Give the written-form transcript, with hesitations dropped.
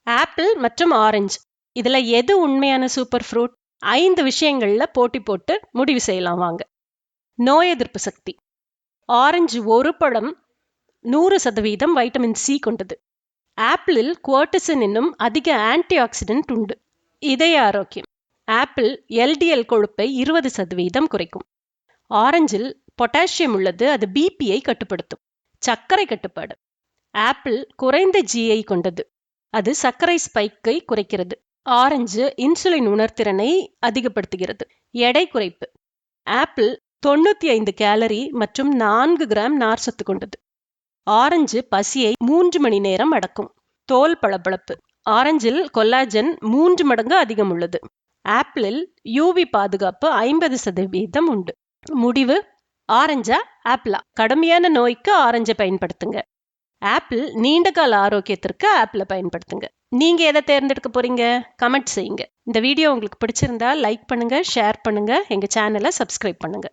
Apple மற்றும் orange இதுல எது உண்மையான சூப்பர் ஃப்ரூட்? 5 விஷயங்கள்ல போட்டி போட்டு முடிவு செய்யலாம் வாங்க. நோய் எதிர்ப்பு சக்தி. ஆரஞ்சு ஒரு பழம் 100% வைட்டமின் சி கொண்டது. ஆப்பிளில் குவர்டிசின் என்னும் அதிக ஆன்டி ஆக்சிடென்ட் உண்டு. இதய ஆரோக்கியம். ஆப்பிள் எல்டிஎல் கொழுப்பை 20% குறைக்கும். ஆரஞ்சில் பொட்டாசியம் உள்ளது, அது பிபியை கட்டுப்படுத்தும். சர்க்கரை கட்டுப்பாடு. ஆப்பிள் குறைந்த ஜிஐ கொண்டது, அது சர்க்கரை ஸ்பைக்கை குறைக்கிறது. ஆரஞ்சு இன்சுலின் உணர்திறனை அதிகப்படுத்துகிறது. எடை குறைப்பு. ஆப்பிள் 95 கேலரி மற்றும் 4 கிராம் நார்ச்சத்து கொண்டது. ஆரஞ்சு பசியை 3 மணி நேரம் அடக்கும். தோல் பளபளப்பு. ஆரஞ்சில் கொல்லாஜன் 3 மடங்கு அதிகம் உள்ளது. ஆப்பிளில் யூவி பாதுகாப்பு 50% உண்டு. முடிவு ஆரஞ்சா ஆப்பிளா? கடுமையான நோய்க்கு ஆரஞ்சை பயன்படுத்துங்க. ஆப்பிள் நீண்ட கால ஆரோக்கியத்திற்கு ஆப்பிளை பயன்படுத்துங்க. நீங்க எதை தேர்ந்தெடுக்க போறீங்க? கமெண்ட் செய்யுங்க. இந்த வீடியோ உங்களுக்கு பிடிச்சிருந்தா லைக் பண்ணுங்க, ஷேர் பண்ணுங்க, எங்க சேனலை சப்ஸ்கிரைப் பண்ணுங்க.